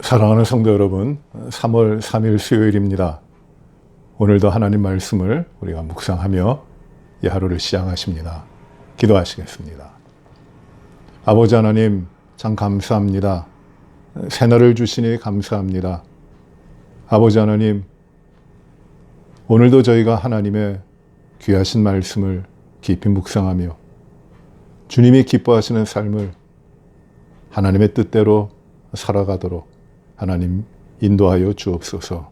사랑하는 성도 여러분, 3월 3일 수요일입니다. 오늘도 하나님 말씀을 우리가 묵상하며 이 하루를 시작하십니다. 기도하시겠습니다. 아버지 하나님, 참 감사합니다. 새날을 주시니 감사합니다. 아버지 하나님, 오늘도 저희가 하나님의 귀하신 말씀을 깊이 묵상하며 주님이 기뻐하시는 삶을 하나님의 뜻대로 살아가도록 하나님 인도하여 주옵소서.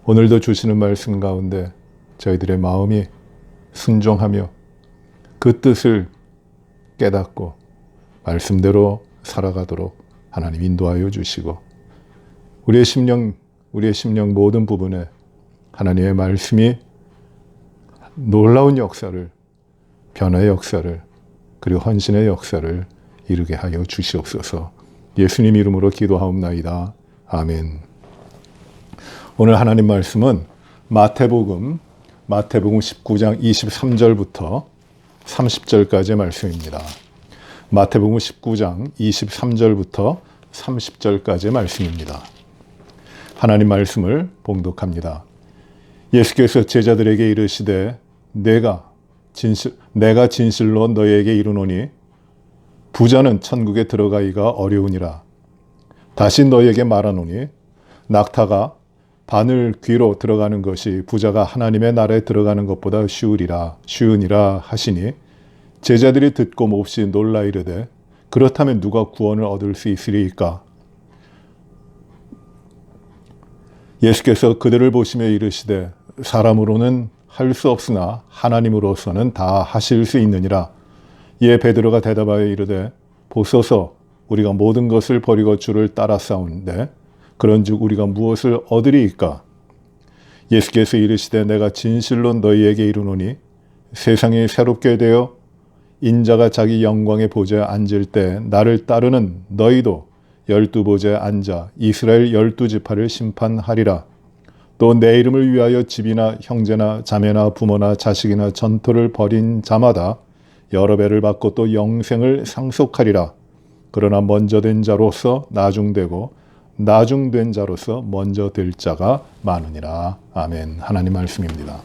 오늘도 주시는 말씀 가운데 저희들의 마음이 순종하며 그 뜻을 깨닫고 말씀대로 살아가도록 하나님 인도하여 주시고, 우리의 심령 모든 부분에 하나님의 말씀이 놀라운 역사를, 변화의 역사를, 그리고 헌신의 역사를 이루게 하여 주시옵소서. 예수님 이름으로 기도하옵나이다. 아멘. 오늘 하나님 말씀은 마태복음 19장 23절부터 30절까지의 말씀입니다. 마태복음 19장 23절부터 30절까지의 말씀입니다. 하나님 말씀을 봉독합니다. 예수께서 제자들에게 이르시되 내가 진실로 너희에게 이르노니 부자는 천국에 들어가기가 어려우니라. 다시 너희에게 말하노니 낙타가 바늘 귀로 들어가는 것이 부자가 하나님의 나라에 들어가는 것보다 쉬우니라 하시니, 제자들이 듣고 몹시 놀라 이르되 그렇다면 누가 구원을 얻을 수 있으리이까? 예수께서 그들을 보시며 이르시되 사람으로는 할 수 없으나 하나님으로서는 다 하실 수 있느니라. 이에 베드로가 대답하여 이르되 보소서, 우리가 모든 것을 버리고 주를 따라 싸우는데 그런즉 우리가 무엇을 얻으리이까? 예수께서 이르시되 내가 진실로 너희에게 이르노니 세상이 새롭게 되어 인자가 자기 영광의 보좌에 앉을 때 나를 따르는 너희도 12보좌에 앉아 이스라엘 12지파를 심판하리라. 또 내 이름을 위하여 집이나 형제나 자매나 부모나 자식이나 전토를 벌인 자마다 여러 배를 받고 또 영생을 상속하리라. 그러나 먼저 된 자로서 나중되고 나중된 자로서 먼저 될 자가 많으니라. 아멘. 하나님 말씀입니다.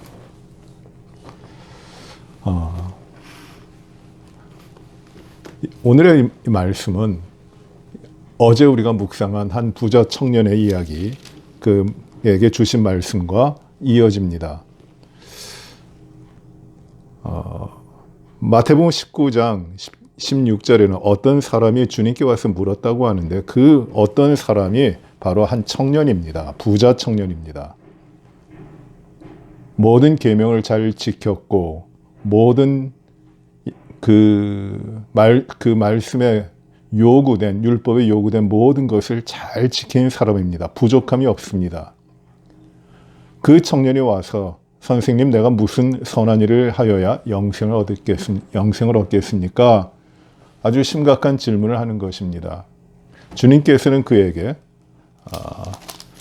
오늘의 이 말씀은 어제 우리가 묵상한 한 부자 청년의 이야기, 그에게 주신 말씀과 이어집니다. 마태복음 19장 16절에는 어떤 사람이 주님께 와서 물었다고 하는데, 그 어떤 사람이 바로 한 청년입니다. 부자 청년입니다. 모든 계명을 잘 지켰고 모든 그 말씀에 요구된, 율법에 요구된 모든 것을 잘 지킨 사람입니다. 부족함이 없습니다. 그 청년이 와서 선생님, 내가 무슨 선한 일을 하여야 영생을 얻겠습니까? 아주 심각한 질문을 하는 것입니다. 주님께서는 그에게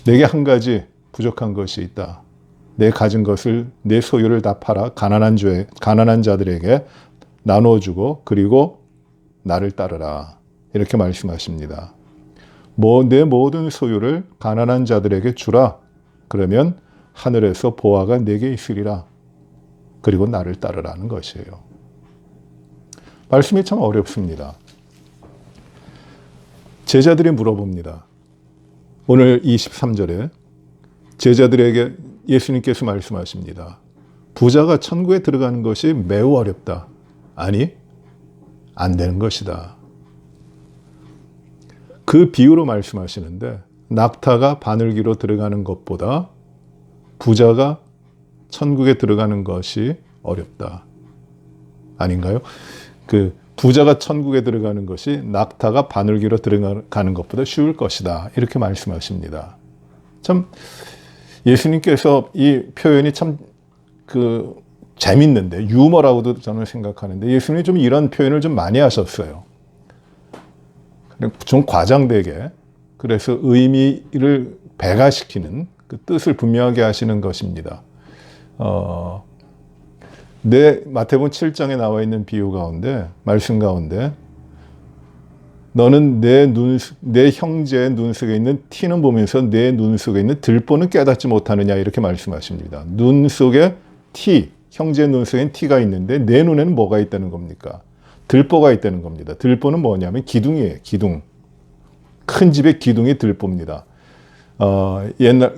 내게 한 가지 부족한 것이 있다. 내 가진 것을, 내 소유를 다 팔아 가난한 자들에게 나눠주고 그리고 나를 따르라. 이렇게 말씀하십니다. 내 모든 소유를 가난한 자들에게 주라. 그러면 하늘에서 보화가 내게 있으리라. 그리고 나를 따르라는 것이에요. 말씀이 참 어렵습니다. 제자들이 물어봅니다. 오늘 23절에 제자들에게 예수님께서 말씀하십니다. 부자가 천국에 들어가는 것이 매우 어렵다. 아니, 안 되는 것이다. 그 비유로 말씀하시는데, 낙타가 바늘귀로 들어가는 것보다 부자가 천국에 들어가는 것이 어렵다. 아닌가요? 부자가 천국에 들어가는 것이 낙타가 바늘귀로 들어가는 것보다 쉬울 것이다. 이렇게 말씀하십니다. 참, 예수님께서 이 표현이 참 재밌는데, 유머라고도 저는 생각하는데, 예수님이 좀 이런 표현을 좀 많이 하셨어요. 좀 과장되게. 그래서 의미를 배가시키는 그 뜻을 분명하게 하시는 것입니다. 마태복음 7장에 나와 있는 비유 가운데, 말씀 가운데 너는 내 형제의 눈 속에 있는 티는 보면서 내 눈 속에 있는 들보는 깨닫지 못하느냐 이렇게 말씀하십니다. 눈 속에 티, 형제의 눈 속에 티가 있는데 내 눈에는 뭐가 있다는 겁니까? 들보가 있다는 겁니다. 들보는 뭐냐면 기둥이에요. 기둥. 큰 집의 기둥이 들보입니다.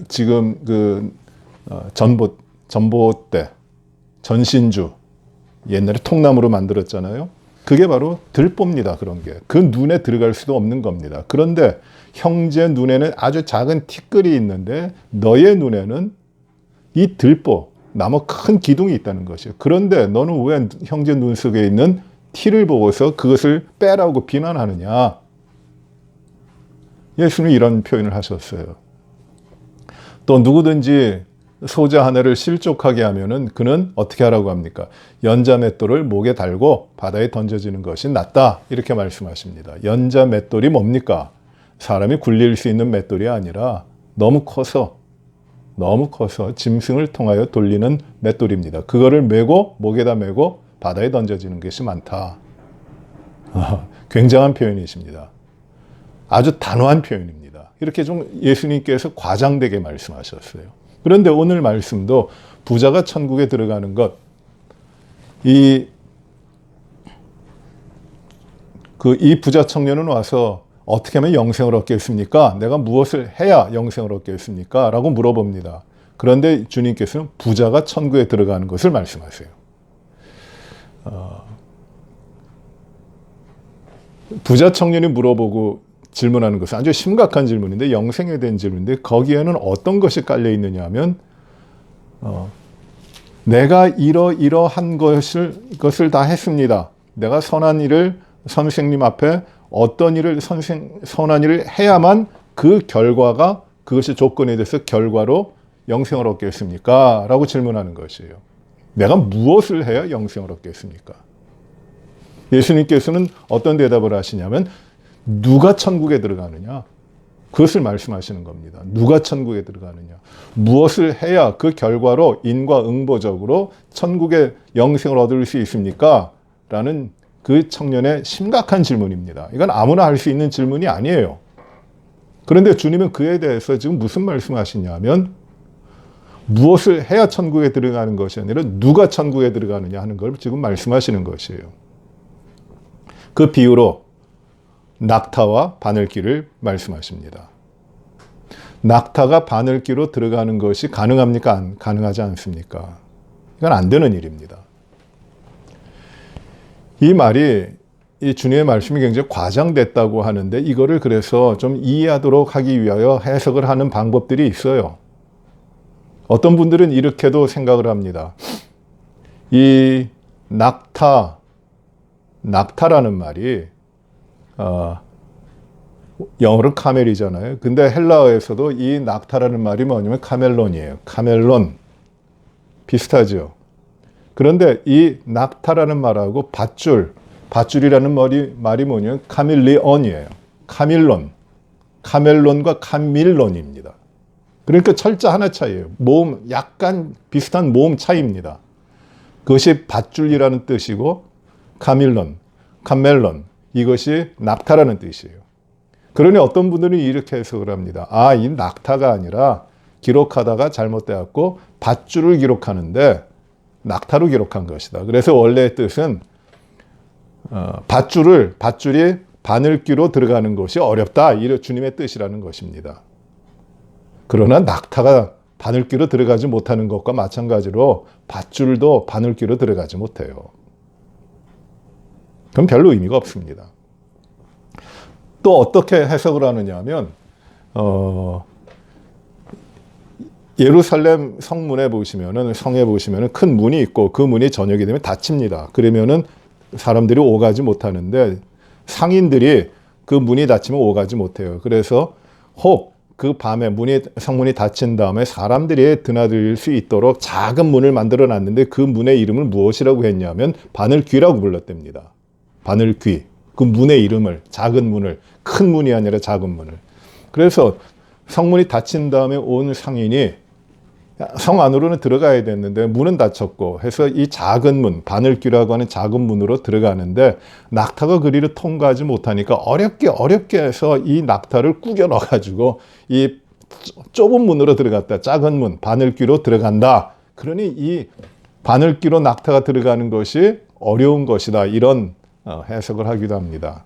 지금 전봇대, 전신주 옛날에 통나무로 만들었잖아요. 그게 바로 들보입니다. 그런 게. 그 눈에 들어갈 수도 없는 겁니다. 그런데 형제 눈에는 아주 작은 티끌이 있는데 너의 눈에는 이 들보, 나무 큰 기둥이 있다는 것이에요. 그런데 너는 왜 형제 눈 속에 있는 티를 보고서 그것을 빼라고 비난하느냐. 예수님이 이런 표현을 하셨어요. 또 누구든지 소자 하나를 실족하게 하면은 그는 어떻게 하라고 합니까? 연자맷돌을 목에 달고 바다에 던져지는 것이 낫다. 이렇게 말씀하십니다. 연자맷돌이 뭡니까? 사람이 굴릴 수 있는 맷돌이 아니라 너무 커서 짐승을 통하여 돌리는 맷돌입니다. 그거를 메고 목에다 메고 바다에 던져지는 것이 많다. 굉장한 표현이십니다. 아주 단호한 표현입니다. 이렇게 좀 예수님께서 과장되게 말씀하셨어요. 그런데 오늘 말씀도 부자가 천국에 들어가는 것, 이 부자 청년은 와서 어떻게 하면 영생을 얻겠습니까? 내가 무엇을 해야 영생을 얻겠습니까? 라고 물어봅니다. 그런데 주님께서는 부자가 천국에 들어가는 것을 말씀하세요. 부자 청년이 물어보고 질문하는 것은 아주 심각한 질문인데, 영생에 대한 질문인데, 거기에는 어떤 것이 깔려 있느냐 하면 내가 이러한 것을 다 했습니다. 내가 선한 일을 선생님 앞에 어떤 일을 선한 일을 해야만 그 결과가, 그것이 조건에 대해서 결과로 영생을 얻겠습니까? 라고 질문하는 것이에요. 내가 무엇을 해야 영생을 얻겠습니까? 예수님께서는 어떤 대답을 하시냐면 누가 천국에 들어가느냐? 그것을 말씀하시는 겁니다. 누가 천국에 들어가느냐? 무엇을 해야 그 결과로 인과응보적으로 천국의 영생을 얻을 수 있습니까? 라는 그 청년의 심각한 질문입니다. 이건 아무나 할 수 있는 질문이 아니에요. 그런데 주님은 그에 대해서 지금 무슨 말씀하시냐면 무엇을 해야 천국에 들어가는 것이 아니라 누가 천국에 들어가느냐 하는 걸 지금 말씀하시는 것이에요. 그 비유로 낙타와 바늘귀를 말씀하십니다. 낙타가 바늘귀로 들어가는 것이 가능합니까? 가능하지 않습니까? 이건 안 되는 일입니다. 이 말이, 이 주님의 말씀이 굉장히 과장됐다고 하는데 이거를 그래서 좀 이해하도록 하기 위하여 해석을 하는 방법들이 있어요. 어떤 분들은 이렇게도 생각을 합니다. 이 낙타라는 말이 영어로 카멜이잖아요. 근데 헬라어에서도 이 낙타라는 말이 뭐냐면 카멜론이에요. 카멜론. 비슷하죠. 그런데 이 낙타라는 말하고 밧줄이라는 말이 뭐냐면 카밀리온이에요. 카멜론과 카밀론입니다. 그러니까 철자 하나 차이예요. 모음, 약간 비슷한 모음 차이입니다. 그것이 밧줄이라는 뜻이고 카멜론, 이것이 낙타라는 뜻이에요. 그러니 어떤 분들은 이렇게 해석을 합니다. 아, 이 낙타가 아니라 기록하다가 잘못되었고 밧줄을 기록하는데 낙타로 기록한 것이다. 그래서 원래의 뜻은 밧줄이 바늘귀로 들어가는 것이 어렵다. 이런 주님의 뜻이라는 것입니다. 그러나 낙타가 바늘귀로 들어가지 못하는 것과 마찬가지로 밧줄도 바늘귀로 들어가지 못해요. 그럼 별로 의미가 없습니다. 또 어떻게 해석을 하느냐 하면 예루살렘 성에 보시면은 큰 문이 있고 그 문이 저녁이 되면 닫힙니다. 그러면은 사람들이 오가지 못하는데 상인들이 그 문이 닫히면 오가지 못해요. 그래서 혹 그 밤에 성문이 닫힌 다음에 사람들이 드나들 수 있도록 작은 문을 만들어 놨는데 그 문의 이름을 무엇이라고 했냐면 바늘귀라고 불렀답니다. 바늘귀. 그 문의 이름을, 작은 문을, 큰 문이 아니라 작은 문을. 그래서 성문이 닫힌 다음에 온 상인이 성 안으로는 들어가야 됐는데 문은 닫혔고 해서 이 작은 문, 바늘귀라고 하는 작은 문으로 들어가는데 낙타가 그리를 통과하지 못하니까 어렵게 해서 이 낙타를 꾸겨 넣어가지고 이 좁은 문으로 들어갔다. 작은 문, 바늘귀로 들어간다. 그러니 이 바늘귀로 낙타가 들어가는 것이 어려운 것이다. 이런 해석을 하기도 합니다.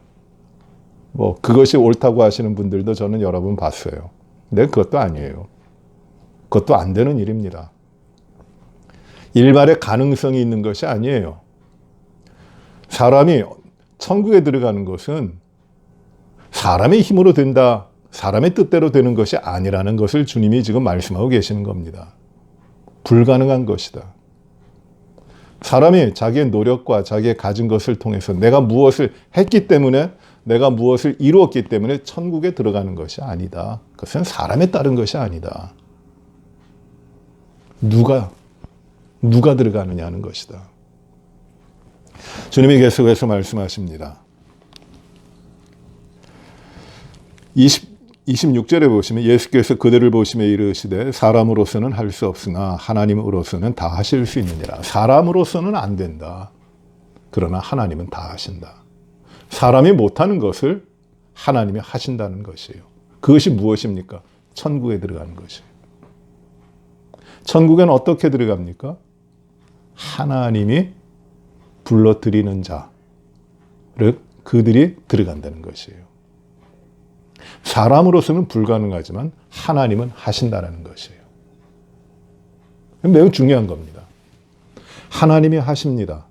뭐 그것이 옳다고 하시는 분들도 저는 여러 번 봤어요. 근데 그것도 아니에요. 그것도 안 되는 일입니다. 일말의 가능성이 있는 것이 아니에요. 사람이 천국에 들어가는 것은 사람의 힘으로 된다, 사람의 뜻대로 되는 것이 아니라는 것을 주님이 지금 말씀하고 계시는 겁니다. 불가능한 것이다. 사람이 자기의 노력과 자기의 가진 것을 통해서 내가 무엇을 했기 때문에, 내가 무엇을 이루었기 때문에 천국에 들어가는 것이 아니다. 그것은 사람에 따른 것이 아니다. 누가 들어가느냐 하는 것이다. 주님이 계속해서 말씀하십니다. 26절에 보시면 예수께서 그들을 보시며 이르시되 사람으로서는 할 수 없으나 하나님으로서는 다 하실 수 있느니라. 사람으로서는 안 된다. 그러나 하나님은 다 하신다. 사람이 못하는 것을 하나님이 하신다는 것이에요. 그것이 무엇입니까? 천국에 들어가는 것이에요. 천국에는 어떻게 들어갑니까? 하나님이 불러들이는 자를 그들이 들어간다는 것이에요. 사람으로서는 불가능하지만 하나님은 하신다는 것이에요. 매우 중요한 겁니다. 하나님이 하십니다.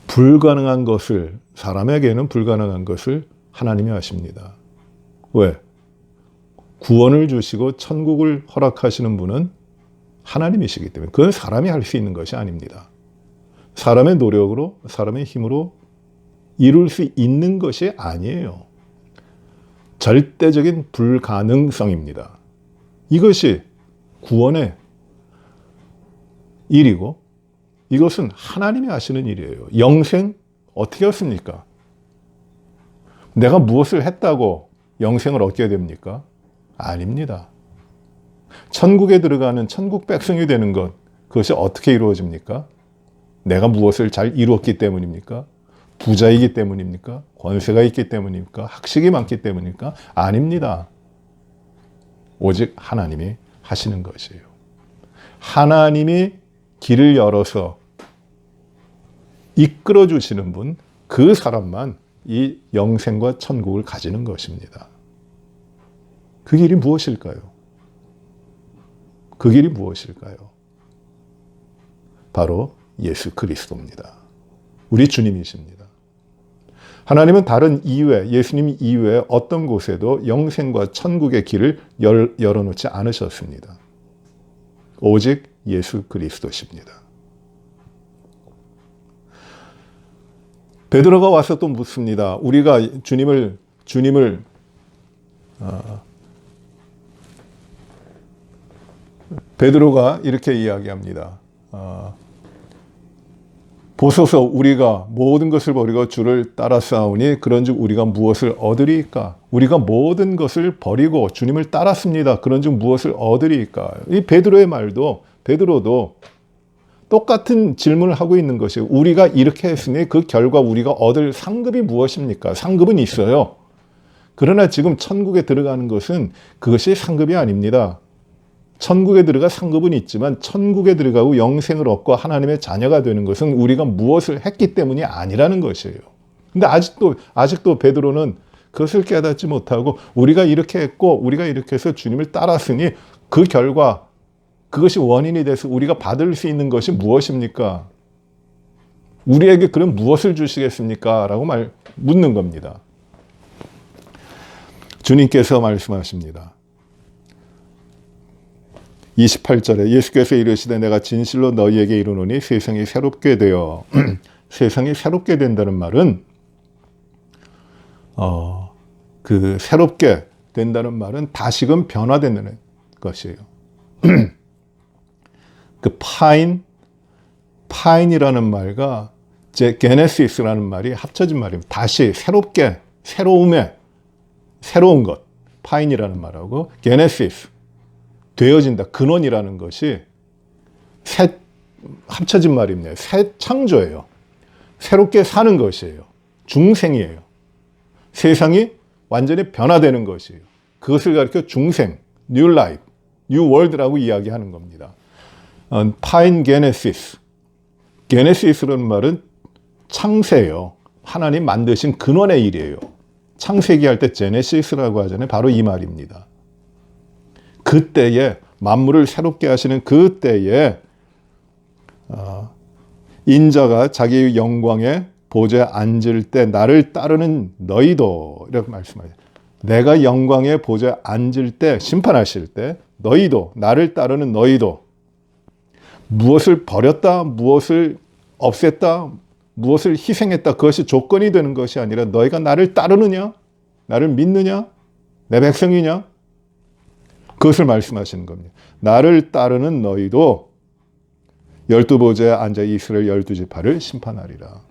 불가능한 것을, 사람에게는 불가능한 것을 하나님이 하십니다. 왜? 구원을 주시고 천국을 허락하시는 분은 하나님이시기 때문에 그건 사람이 할 수 있는 것이 아닙니다. 사람의 노력으로, 사람의 힘으로 이룰 수 있는 것이 아니에요. 절대적인 불가능성입니다. 이것이 구원의 일이고 이것은 하나님이 하시는 일이에요. 영생 어떻게 했습니까? 내가 무엇을 했다고 영생을 얻게 됩니까? 아닙니다. 천국에 들어가는 천국 백성이 되는 것, 그것이 어떻게 이루어집니까? 내가 무엇을 잘 이루었기 때문입니까? 부자이기 때문입니까? 권세가 있기 때문입니까? 학식이 많기 때문입니까? 아닙니다. 오직 하나님이 하시는 것이에요. 하나님이 길을 열어서 이끌어 주시는 분, 그 사람만 이 영생과 천국을 가지는 것입니다. 그 길이 무엇일까요? 그 길이 무엇일까요? 바로 예수 그리스도입니다. 우리 주님이십니다. 하나님은 다른 이외, 예수님 이외에 어떤 곳에도 영생과 천국의 길을 열어놓지 않으셨습니다. 오직 예수 그리스도십니다. 베드로가 와서 또 묻습니다. 우리가 주님을 베드로가 이렇게 이야기합니다. 보소서 우리가 모든 것을 버리고 주를 따라싸우니 그런즉 우리가 무엇을 얻으리이까? 우리가 모든 것을 버리고 주님을 따랐습니다. 그런즉 무엇을 얻으리이까? 이 베드로의 말도, 베드로도 똑같은 질문을 하고 있는 것이에요. 우리가 이렇게 했으니 그 결과 우리가 얻을 상급이 무엇입니까? 상급은 있어요. 그러나 지금 천국에 들어가는 것은 그것이 상급이 아닙니다. 천국에 들어가 상급은 있지만 천국에 들어가고 영생을 얻고 하나님의 자녀가 되는 것은 우리가 무엇을 했기 때문이 아니라는 것이에요. 근데 아직도 베드로는 그것을 깨닫지 못하고 우리가 이렇게 했고 우리가 이렇게 해서 주님을 따랐으니 그 결과 그것이 원인이 돼서 우리가 받을 수 있는 것이 무엇입니까? 우리에게 그럼 무엇을 주시겠습니까? 라고 묻는 겁니다. 주님께서 말씀하십니다. 28절에 예수께서 이르시되 내가 진실로 너희에게 이르노니 세상이 새롭게 되어 세상이 새롭게 된다는 말은 그 새롭게 된다는 말은 다시금 변화된다는 것이에요. 그 파인이라는 말과 게네시스라는 말이 합쳐진 말입니다. 다시 새롭게, 새로운 것. 파인이라는 말하고 게네시스, 되어진다, 근원이라는 것이 새 합쳐진 말입니다. 새 창조예요. 새롭게 사는 것이에요. 중생이에요. 세상이 완전히 변화되는 것이에요. 그것을 가리켜 중생, new life, new world라고 이야기하는 겁니다. 파인 게네시스. 게네시스라는 말은 창세예요. 하나님 만드신 근원의 일이에요. 창세기 할 때 제네시스라고 하잖아요. 바로 이 말입니다. 그때에 만물을 새롭게 하시는 그때에 인자가 자기 영광의 보좌에 앉을 때 나를 따르는 너희도 이렇게 말씀하세요. 내가 영광의 보좌에 앉을 때 심판하실 때 너희도 나를 따르는 너희도 무엇을 버렸다, 무엇을 없앴다, 무엇을 희생했다 그것이 조건이 되는 것이 아니라 너희가 나를 따르느냐, 나를 믿느냐, 내 백성이냐 그것을 말씀하시는 겁니다. 나를 따르는 너희도 12보좌에 앉아 이스라엘 12지파를 심판하리라.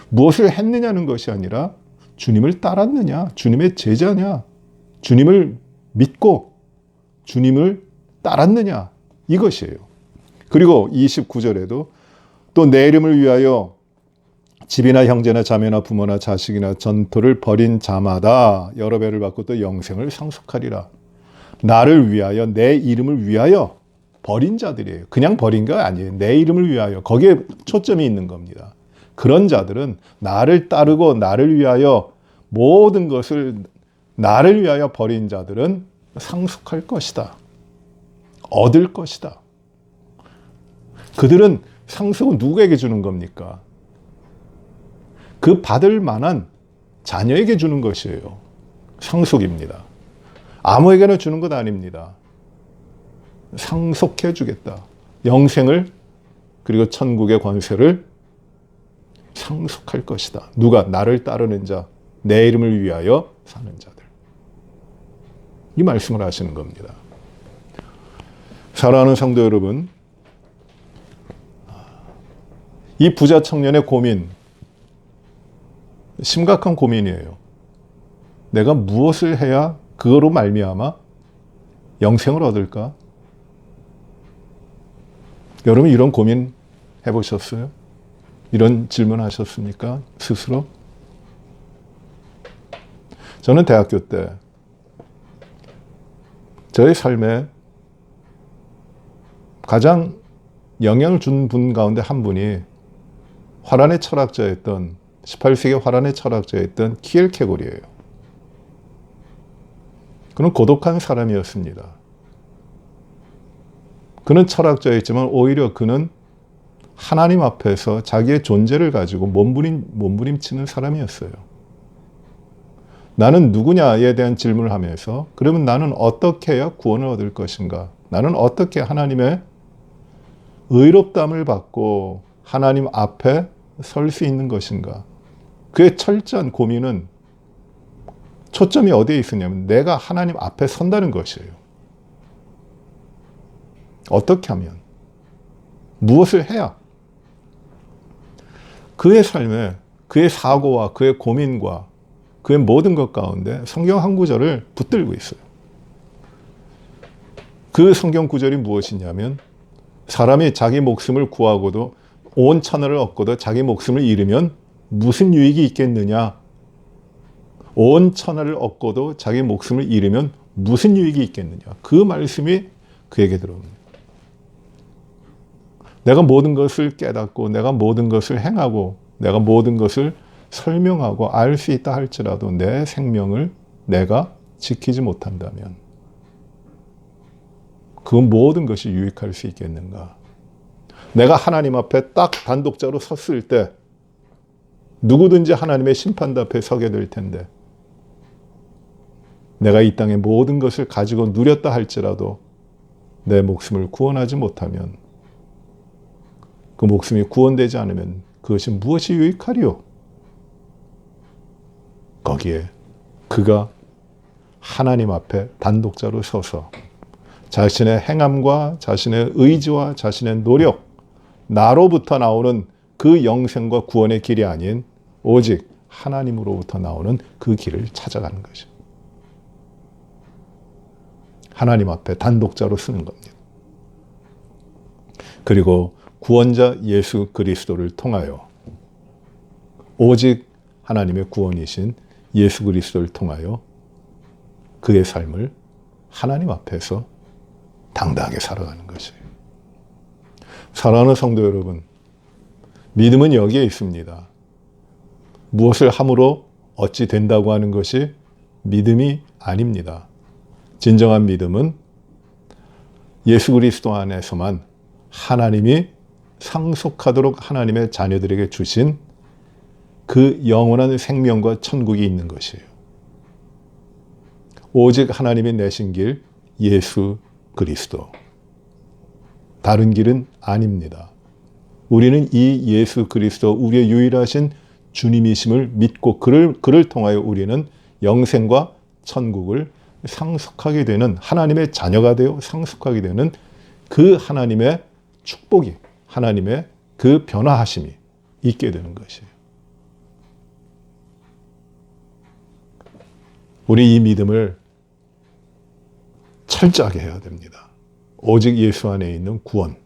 무엇을 했느냐는 것이 아니라 주님을 따랐느냐, 주님의 제자냐, 주님을 믿고 주님을 따랐느냐 이것이에요. 그리고 29절에도 또 내 이름을 위하여 집이나 형제나 자매나 부모나 자식이나 전토를 벌인 자마다 여러 배를 받고 또 영생을 상속하리라. 나를 위하여, 내 이름을 위하여 버린 자들이에요. 그냥 버린 거 아니에요. 내 이름을 위하여. 거기에 초점이 있는 겁니다. 그런 자들은 나를 따르고 나를 위하여 모든 것을 나를 위하여 버린 자들은 상속할 것이다. 얻을 것이다. 그들은 상속은 누구에게 주는 겁니까? 그 받을 만한 자녀에게 주는 것이에요. 상속입니다. 아무에게나 주는 것 아닙니다. 상속해 주겠다. 영생을 그리고 천국의 권세를 상속할 것이다. 누가? 나를 따르는 자, 내 이름을 위하여 사는 자들. 이 말씀을 하시는 겁니다. 사랑하는 성도 여러분, 이 부자 청년의 고민, 심각한 고민이에요. 내가 무엇을 해야 그거로 말미암아 영생을 얻을까? 여러분 이런 고민 해보셨어요? 이런 질문 하셨습니까? 스스로? 저는 대학교 때 저의 삶에 가장 영향을 준 분 가운데 한 분이 화란의 철학자였던 18세기 화란의 철학자였던 키엘케고르예요. 그는 고독한 사람이었습니다. 그는 철학자였지만 오히려 그는 하나님 앞에서 자기의 존재를 가지고 몸부림치는 사람이었어요. 나는 누구냐에 대한 질문을 하면서 그러면 나는 어떻게 해야 구원을 얻을 것인가? 나는 어떻게 하나님의 의롭다함을 받고 하나님 앞에 설 수 있는 것인가? 그의 철저한 고민은 초점이 어디에 있었냐면 내가 하나님 앞에 선다는 것이에요. 어떻게 하면? 무엇을 해야? 그의 삶에 그의 사고와 그의 고민과 그의 모든 것 가운데 성경 한 구절을 붙들고 있어요. 그 성경 구절이 무엇이냐면 사람이 자기 목숨을 구하고도 온 천하를 얻고도 자기 목숨을 잃으면 무슨 유익이 있겠느냐? 온 천하를 얻고도 자기 목숨을 잃으면 무슨 유익이 있겠느냐? 그 말씀이 그에게 들어옵니다. 내가 모든 것을 깨닫고 내가 모든 것을 행하고 내가 모든 것을 설명하고 알 수 있다 할지라도 내 생명을 내가 지키지 못한다면 그 모든 것이 유익할 수 있겠는가? 내가 하나님 앞에 딱 단독자로 섰을 때 누구든지 하나님의 심판대 앞에 서게 될 텐데 내가 이 땅의 모든 것을 가지고 누렸다 할지라도 내 목숨을 구원하지 못하면 그 목숨이 구원되지 않으면 그것이 무엇이 유익하리요? 거기에 그가 하나님 앞에 단독자로 서서 자신의 행함과 자신의 의지와 자신의 노력, 나로부터 나오는 그 영생과 구원의 길이 아닌 오직 하나님으로부터 나오는 그 길을 찾아가는 것입니다. 하나님 앞에 단독자로 쓰는 겁니다. 그리고 구원자 예수 그리스도를 통하여 오직 하나님의 구원이신 예수 그리스도를 통하여 그의 삶을 하나님 앞에서 당당하게 살아가는 것이에요. 사랑하는 성도 여러분, 믿음은 여기에 있습니다. 무엇을 함으로 얻지 된다고 하는 것이 믿음이 아닙니다. 진정한 믿음은 예수 그리스도 안에서만 하나님이 상속하도록 하나님의 자녀들에게 주신 그 영원한 생명과 천국이 있는 것이에요. 오직 하나님이 내신 길 예수 그리스도. 다른 길은 아닙니다. 우리는 이 예수 그리스도, 우리의 유일하신 주님이심을 믿고 그를 통하여 우리는 영생과 천국을 상속하게 되는, 하나님의 자녀가 되어 상속하게 되는 그 하나님의 축복이, 하나님의 그 변화하심이 있게 되는 것이에요. 우리 이 믿음을 철저하게 해야 됩니다. 오직 예수 안에 있는 구원.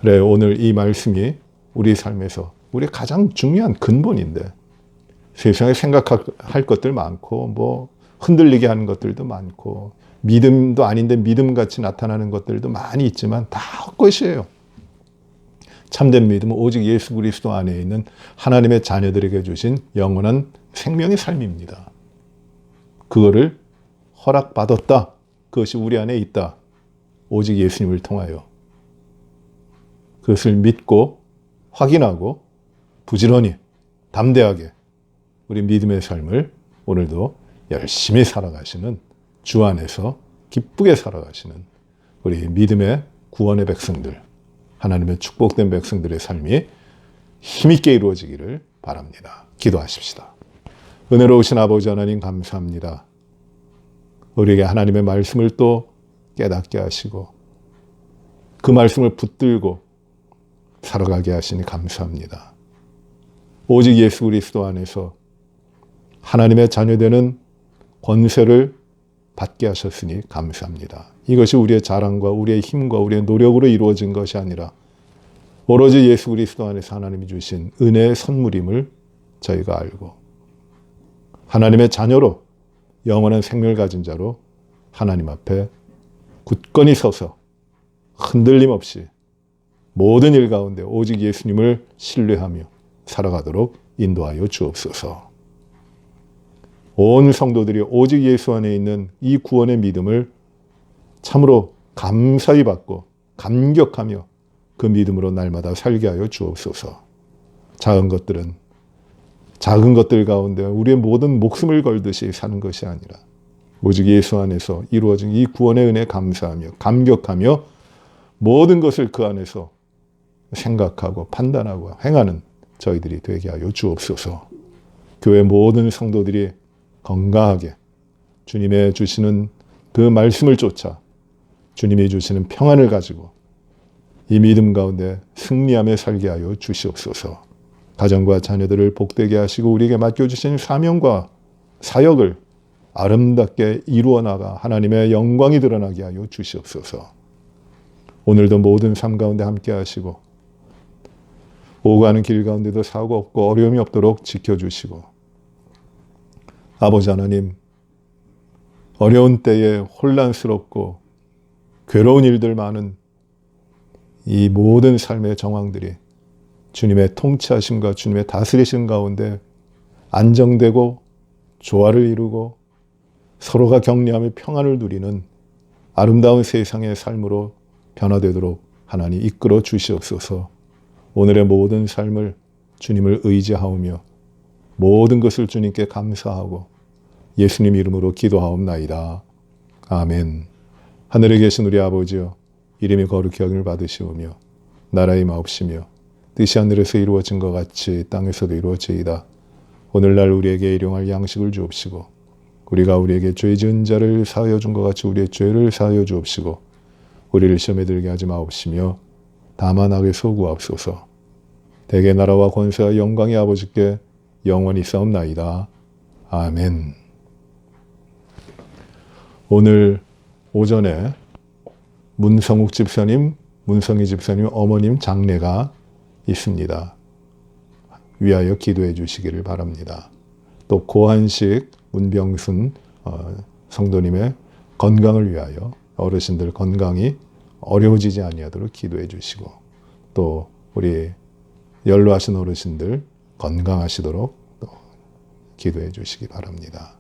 그래, 오늘 이 말씀이 우리 삶에서 우리 가장 중요한 근본인데, 세상에 생각할 것들 많고 뭐 흔들리게 하는 것들도 많고 믿음도 아닌데 믿음같이 나타나는 것들도 많이 있지만 다 헛것이에요. 참된 믿음은 오직 예수 그리스도 안에 있는 하나님의 자녀들에게 주신 영원한 생명의 삶입니다. 그거를 허락받았다. 그것이 우리 안에 있다. 오직 예수님을 통하여 그것을 믿고 확인하고 부지런히 담대하게 우리 믿음의 삶을 오늘도 열심히 살아가시는, 주 안에서 기쁘게 살아가시는 우리 믿음의 구원의 백성들, 하나님의 축복된 백성들의 삶이 힘있게 이루어지기를 바랍니다. 기도하십시다. 은혜로우신 아버지 하나님 감사합니다. 우리에게 하나님의 말씀을 또 깨닫게 하시고 그 말씀을 붙들고 살아가게 하시니 감사합니다. 오직 예수 그리스도 안에서 하나님의 자녀되는 권세를 받게 하셨으니 감사합니다. 이것이 우리의 자랑과 우리의 힘과 우리의 노력으로 이루어진 것이 아니라 오로지 예수 그리스도 안에서 하나님이 주신 은혜의 선물임을 저희가 알고 하나님의 자녀로 영원한 생명을 가진 자로 하나님 앞에 굳건히 서서 흔들림 없이 모든 일 가운데 오직 예수님을 신뢰하며 살아가도록 인도하여 주옵소서. 온 성도들이 오직 예수 안에 있는 이 구원의 믿음을 참으로 감사히 받고 감격하며 그 믿음으로 날마다 살게 하여 주옵소서. 작은 것들 가운데 우리의 모든 목숨을 걸듯이 사는 것이 아니라 오직 예수 안에서 이루어진 이 구원의 은혜에 감사하며 감격하며 모든 것을 그 안에서 생각하고 판단하고 행하는 저희들이 되게 하여 주옵소서. 교회 모든 성도들이 건강하게 주님의 주시는 그 말씀을 쫓아 주님이 주시는 평안을 가지고 이 믿음 가운데 승리하며 살게 하여 주시옵소서. 가정과 자녀들을 복되게 하시고 우리에게 맡겨주신 사명과 사역을 아름답게 이루어 나가 하나님의 영광이 드러나게 하여 주시옵소서. 오늘도 모든 삶 가운데 함께 하시고 오고 가는 길 가운데도 사고 없고 어려움이 없도록 지켜주시고 아버지 하나님, 어려운 때에 혼란스럽고 괴로운 일들 많은 이 모든 삶의 정황들이 주님의 통치하심과 주님의 다스리심 가운데 안정되고 조화를 이루고 서로가 격려하며 평안을 누리는 아름다운 세상의 삶으로 변화되도록 하나님 이끌어 주시옵소서. 오늘의 모든 삶을 주님을 의지하오며 모든 것을 주님께 감사하고 예수님 이름으로 기도하옵나이다. 아멘. 하늘에 계신 우리 아버지여, 이름이 거룩히 여김을 받으시오며 나라의 마옵시며 뜻이 하늘에서 이루어진 것 같이 땅에서도 이루어지이다. 오늘날 우리에게 일용할 양식을 주옵시고 우리가 우리에게 죄 지은 자를 사하여 준 것 같이 우리의 죄를 사하여 주옵시고 우리를 시험에 들게 하지 마옵시며 다만 악에서 구하옵소서. 대개 나라와 권세와 영광이 아버지께 영원히 싸움나이다. 아멘. 오늘 오전에 문성욱 집사님, 문성희 집사님 어머님 장례가 있습니다. 위하여 기도해 주시기를 바랍니다. 또 고한식 문병순 성도님의 건강을 위하여 어르신들 건강이 어려워지지 아니하도록 기도해 주시고, 또 우리 연로하신 어르신들 건강하시도록 또 기도해 주시기 바랍니다.